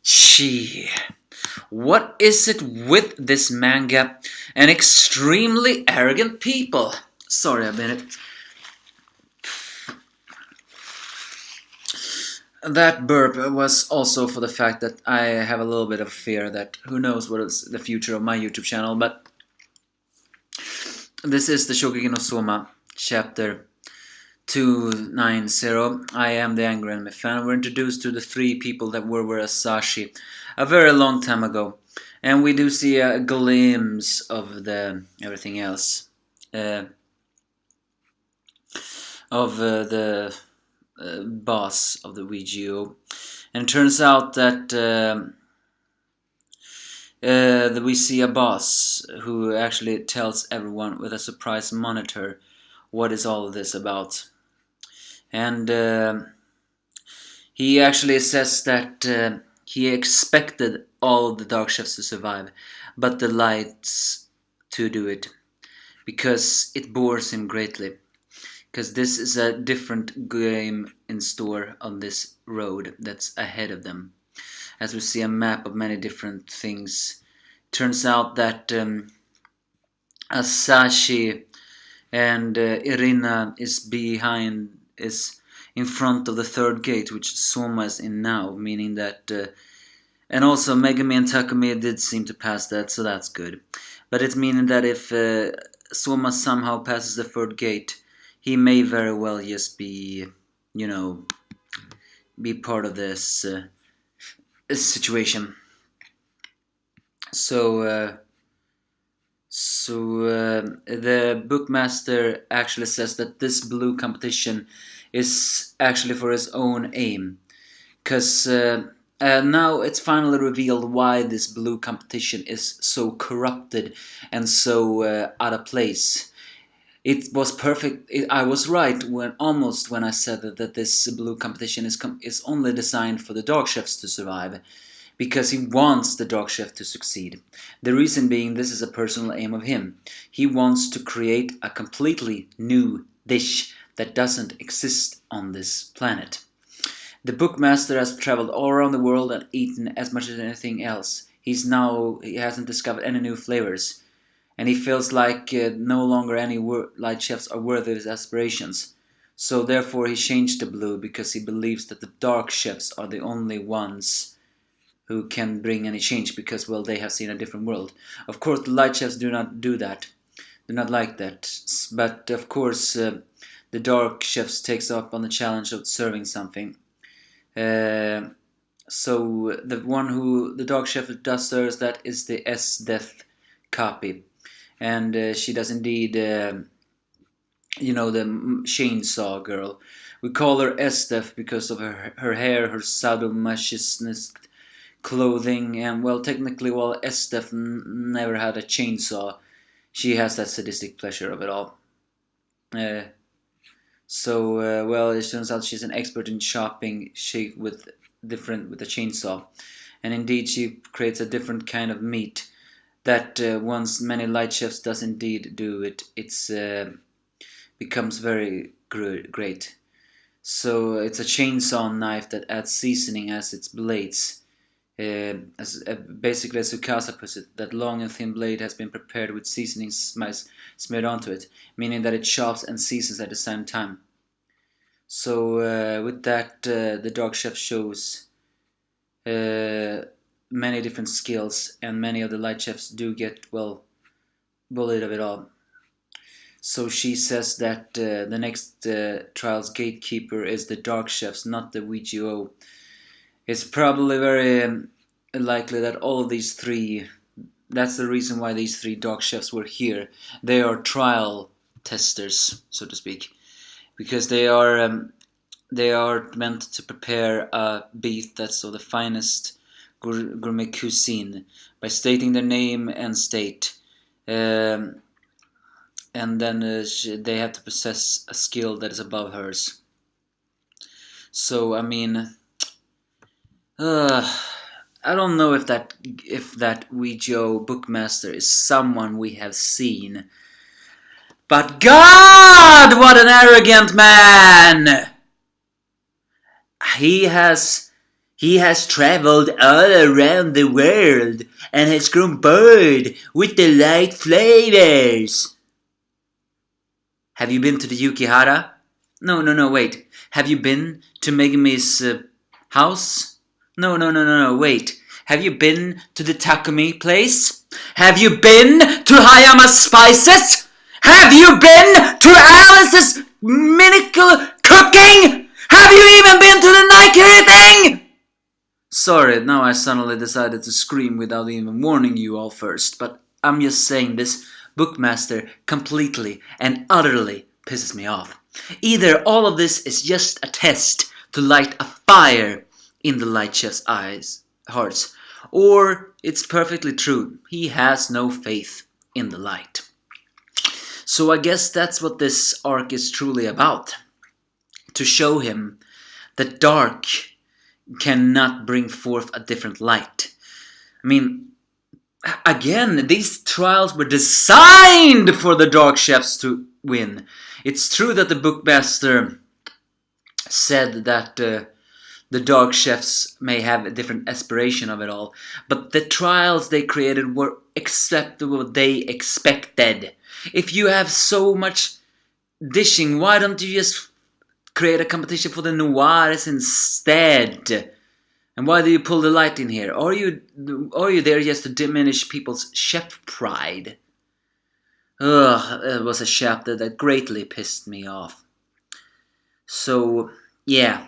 Gee, what is it with this manga and extremely arrogant people? Sorry, I've been That burp was also for the fact that I have a little bit of fear that who knows what is the future of my YouTube channel, but this is the Shokugeki no Soma, chapter 290. I am the Angry Anime Fan. We're introduced to the three people that were Asashi a very long time ago, and we do see a glimpse of the everything else of the boss of the WGO, and it turns out that we see a boss who actually tells everyone with a surprise monitor what is all of this about. And he actually says that he expected all the dark chefs to survive, but the lights to do it, because it bores him greatly. Because this is a different game in store on this road that's ahead of them. As we see a map of many different things. Turns out that Asashi and Irina is in front of the third gate, which Soma is in now, meaning that and also Megumi and Takumi did seem to pass that, so that's good. But it's meaning that if Soma somehow passes the third gate, he may very well just be, be part of this situation. So the bookmaster actually says that this blue competition is actually for his own aim, because now it's finally revealed why this blue competition is so corrupted and so out of place. It was perfect. I was right when I said that this blue competition is only designed for the dark chefs to survive, because he wants the dark chef to succeed. The reason being, this is a personal aim of him. He wants to create a completely new dish that doesn't exist on this planet. The bookmaster has traveled all around the world and eaten as much as anything else. He hasn't discovered any new flavors. And he feels like no longer any light chefs are worthy of his aspirations. So therefore he changed to blue, because he believes that the dark chefs are the only ones who can bring any change, because, well, they have seen a different world. Of course, the light chefs do not do that. Do not like that. But of course, the dark chefs takes up on the challenge of serving something. So the one who the dark chef does serve, that is the S-Death copy. And she does indeed, the chainsaw girl. We call her Estef because of her hair, her sadomasochistic clothing, and, well, technically, Estef never had a chainsaw. She has that sadistic pleasure of it all. Well, it turns out she's an expert in chopping with a chainsaw, and indeed she creates a different kind of meat that once many light chefs does indeed do it, it's becomes very great. So it's a chainsaw knife that adds seasoning as its blades. Basically, as Sukasa puts it, that long and thin blade has been prepared with seasoning smeared onto it, meaning that it chops and seasons at the same time. So with that, the dark chef shows many different skills, and many of the light chefs do get, well, bullied of it all. So she says that the next trial's gatekeeper is the dark chefs, not the WGO. It's probably very likely that all of these three, that's the reason why these three dark chefs were here. They are trial testers, so to speak, because they are meant to prepare a beef that's of the finest gourmet cuisine by stating their name and state, and then they have to possess a skill that is above hers. So I mean, I don't know if that Weejo bookmaster is someone we have seen, but God, what an arrogant man! He has He has traveled all around the world and has grown bored with the light flavors. Have you been to the Yukihara? No, wait. Have you been to Megami's house? No, wait. Have you been to the Takumi place? Have you been to Hayama's Spices? Have you been to Alice's Miracle Cooking? Have you even been to the Nike thing? Sorry, now I suddenly decided to scream without even warning you all first, but I'm just saying this bookmaster completely and utterly pisses me off. Either all of this is just a test to light a fire in the light chef's hearts, or it's perfectly true. He has no faith in the light. So I guess that's what this arc is truly about. To show him that dark cannot bring forth a different light. I mean, again, these trials were designed for the dark chefs to win. It's true that the bookmaster said that the dark chefs may have a different aspiration of it all, but the trials they created were exactly what they expected. If you have so much dishing, why don't you just create a competition for the noirs instead? And why do you pull the light in here? Are you there just to diminish people's chef pride? Ugh, it was a chapter that greatly pissed me off. So, yeah,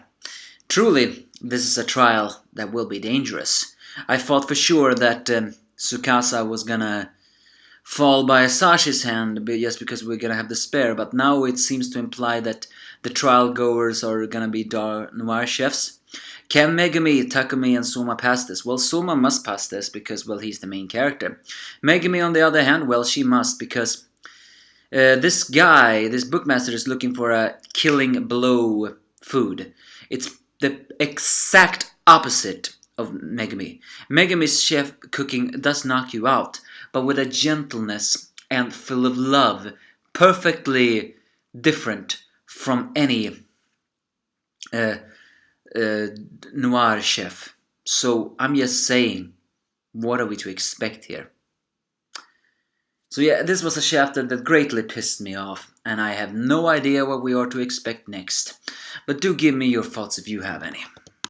truly, this is a trial that will be dangerous. I thought for sure that Tsukasa was gonna fall by Asashi's hand just because we're gonna have the spare, but now it seems to imply that the trial goers are gonna be noir chefs. Can Megami, Takumi, and Soma pass this? Well, Soma must pass this because, well, he's the main character. Megami, on the other hand, well, she must because this guy, this bookmaster, is looking for a killing blow food. It's the exact opposite of Megami. Megami's chef cooking does knock you out, but with a gentleness and full of love, perfectly different from any noir chef. So I'm just saying, what are we to expect here? So yeah, this was a chapter that greatly pissed me off, and I have no idea what we are to expect next. But do give me your thoughts if you have any.